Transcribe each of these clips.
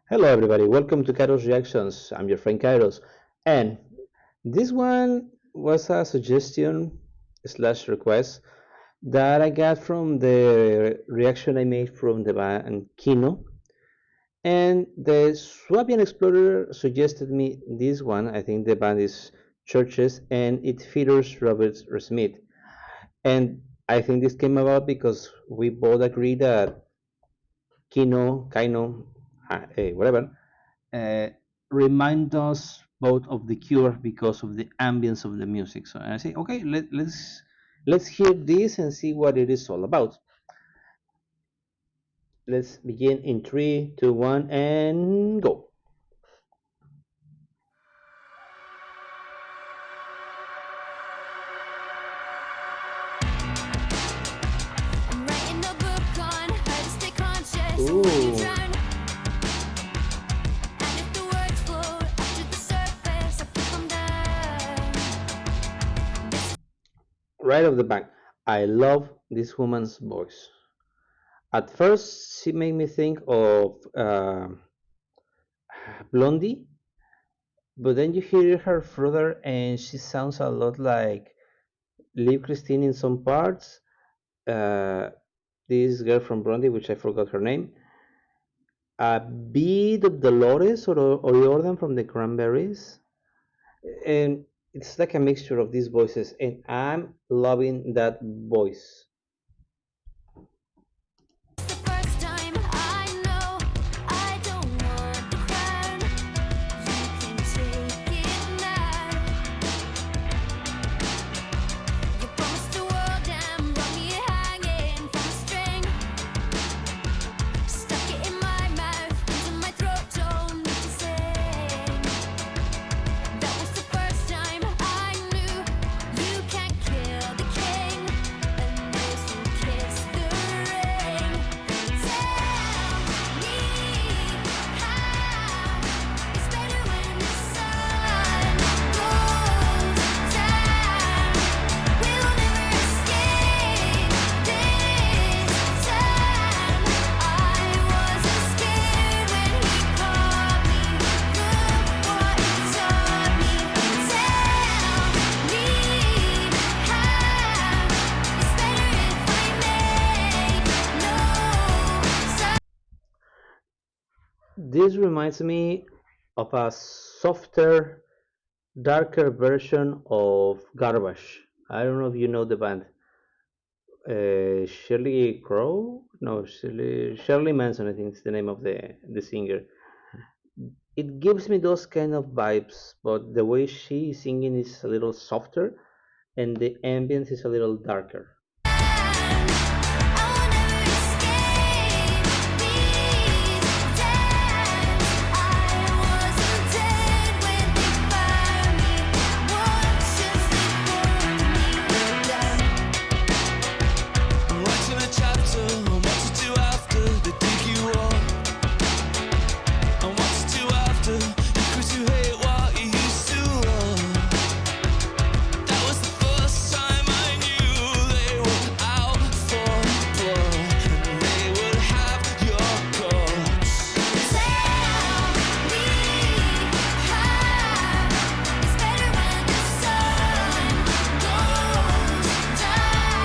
Hello, everybody. Welcome to Kairos Reactions. I'm your friend Kairos, and this one was a suggestion slash request that I got from the reaction I made from the band Kino, and the Swabian Explorer suggested me this one. I think the band is Churches, and it features Robert Smith. And I think this came about because we both agree that Kino, whatever uh, remind us both of the Cure because of the ambience of the music. So I say, okay, let's hear this and see what it is all about. Let's begin in three, two, one, and go. I'm writing a book on how to stay conscious when you Ooh, drown. And if the words float up to the surface, I put them down. right off the bat, I love this woman's voice. At first, she made me think of Blondie, but then you hear her further, and she sounds a lot like Liv Christine in some parts. Uh, this girl from Blondie, which I forgot her name, a bit of Dolores or O'Riordan from the Cranberries, and it's like a mixture of these voices, and I'm loving that voice. It's the first time I know I don't want the crown. You can take it now. You promised the world and brought me hanging from a string. Stuck it in my mouth, into my throat, told me to sing. That was the first time I knew you can't kill the king, and those who kiss the ring. Tell me how it's better when the sun goes down. We'll never escape this time. I wasn't scared when he caught me. Look what it taught me. Tell me how it's better if I make no sound. This reminds me of a softer, darker version of Garbage. I don't know if you know the band. Shirley Crow? No, Shirley Manson, I think is the name of the singer. It gives me those kind of vibes, but the way she is singing is a little softer and the ambience is a little darker. I'll never escape these times. I wasn't dead when they found me. Watch as they pulled me down. I'm writing a chapter on what to do after they dig you up. And what to do after you quit to hate what you used to love. That was the first time I knew they were out for blood, and they would have your guts. Tell me how it's better when the sun goes down.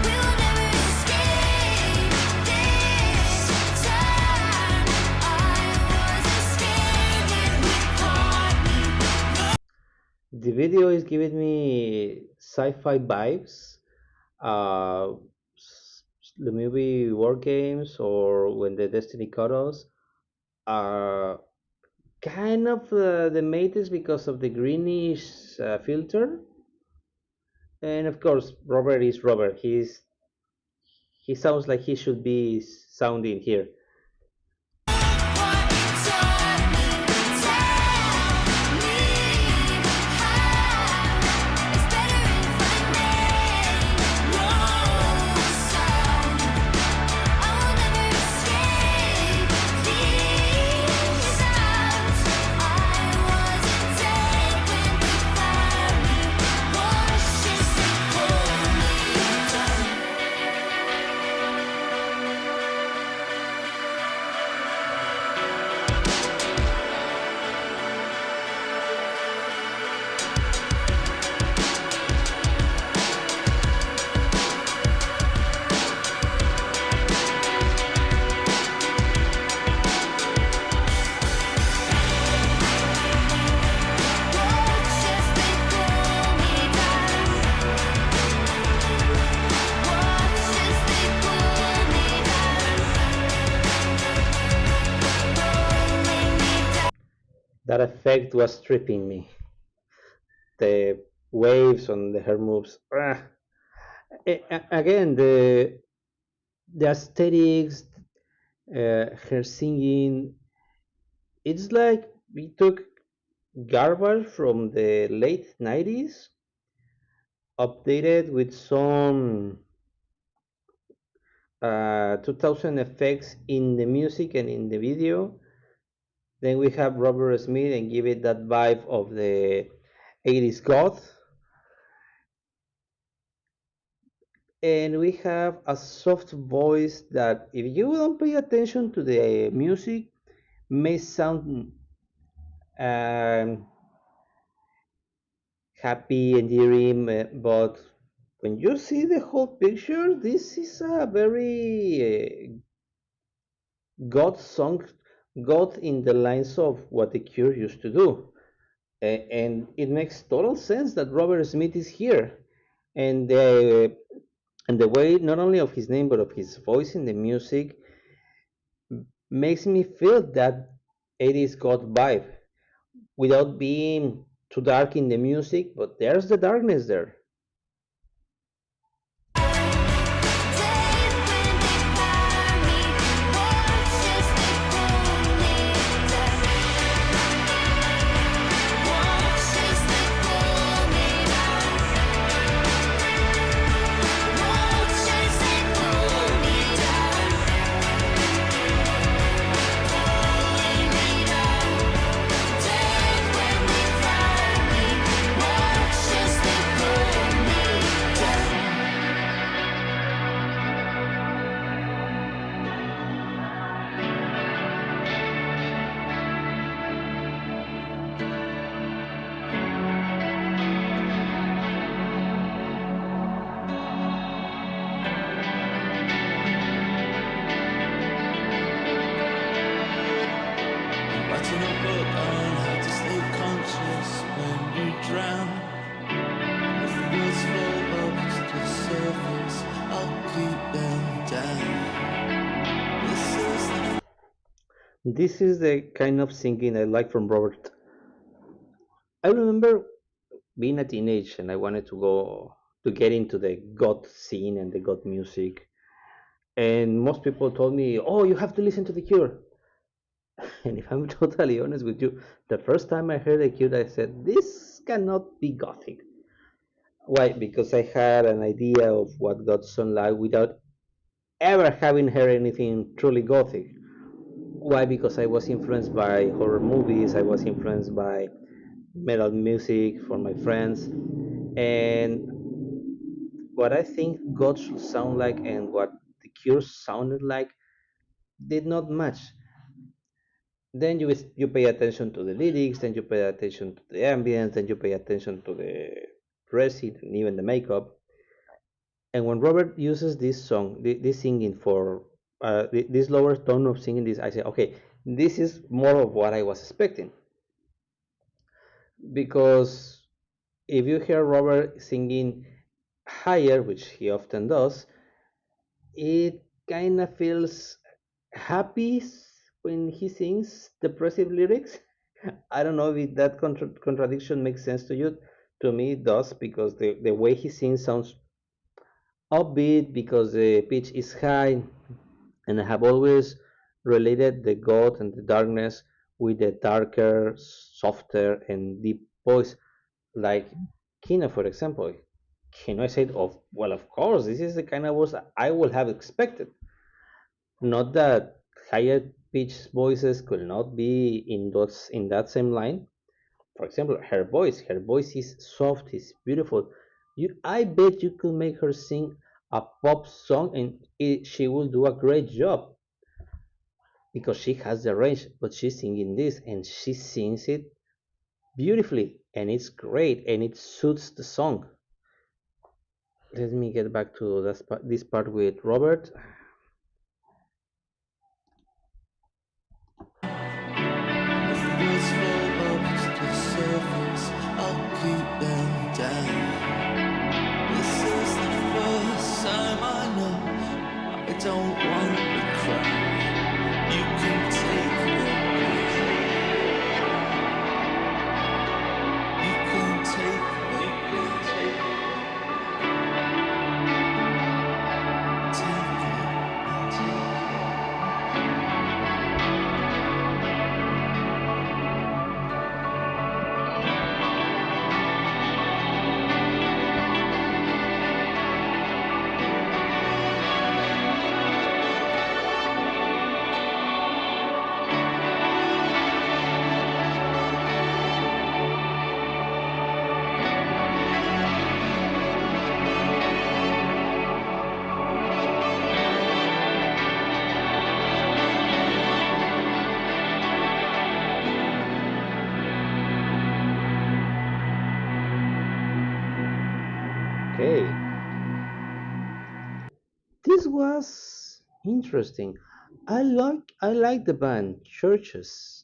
We'll never escape this time. I wasn't scared when he caught me. The video is giving me sci-fi vibes. Uh, the movie War Games or When the Destiny Caught Us are kind of the Matrix because of the greenish filter. And of course, Robert is Robert. He sounds like he should be sounding here. What it taught me. Tell me how it's better if I make no sound. I will never escape these sounds. I wasn't dead when they found me. Watch as they pulled me down. That effect was tripping me. The waves on the hair moves. Again, the aesthetics, her singing. It's like we took garbage from the late 90s, updated with some 2000 effects in the music and in the video. Then we have Robert Smith and give it that vibe of the 80s goth. And we have a soft voice that, if you don't pay attention to the music, may sound um, happy, endearing, but when you see the whole picture, this is a very God song, God in the lines of what the Cure used to do. And it makes total sense that Robert Smith is here. And the way, not only of his name, but of his voice in the music, makes me feel that 80s God vibe without being too dark in the music, but there's the darkness there. Writing a book on how to stay conscious when you drown. As the words flow up to the surface, I'll keep them down. This is the This is the kind of singing I like from Robert. I remember being a teenage and I wanted to get into the God scene and the God music. And most people told me, "Oh, you have to listen to The Cure." And if I'm totally honest with you, the first time I heard The Cure, I said, "This cannot be Gothic." Why? Because I had an idea of what God sounded like without ever having heard anything truly Gothic. Why? Because I was influenced by horror movies, I was influenced by metal music for my friends, and what I think God should sound like and what The Cure sounded like did not match. Then you pay attention to the lyrics, then you pay attention to the ambience, then you pay attention to the dressing and even the makeup. And when Robert uses this song, this singing for this lower tone of singing this, I say, okay, this is more of what I was expecting. Because if you hear Robert singing higher, which he often does, it kind of feels happy when he sings depressive lyrics. I don't know if that contradiction makes sense to you. To me, it does because the way he sings sounds upbeat because the pitch is high, and I have always related the God and the darkness with the darker, softer, and deep voice, like Kino, for example. Kino, I said, of course, this is the kind of voice I would have expected. Not that higher pitched voices could not be in that same line. For example, her voice is soft, is beautiful. I bet you could make her sing a pop song and she will do a great job because she has the range. But she's singing this and she sings it beautifully, and it's great and it suits the song. Let me get back to this part with Robert. as the words flow up to the surface, I'll keep them down. This is the first time I know I don't want to cry. You can take it. Okay, this was interesting. I like the band Churches.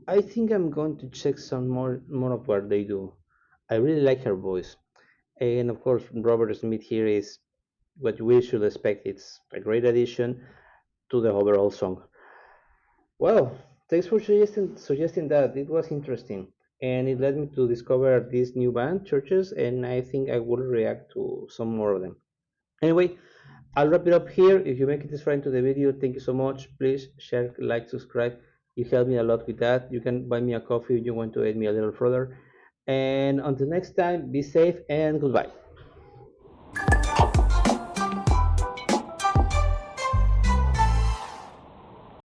I think I'm going to check some more of what they do. I really like her voice. And of course, Robert Smith here is what we should expect. It's a great addition to the overall song. Well, thanks for suggesting that. It was interesting, and it led me to discover this new band, Churches, and I think I will react to some more of them. Anyway, I'll wrap it up here. If you make it this far into the video, thank you so much. Please share, like, subscribe. You help me a lot with that. You can buy me a coffee if you want to aid me a little further. And until next time, be safe and goodbye.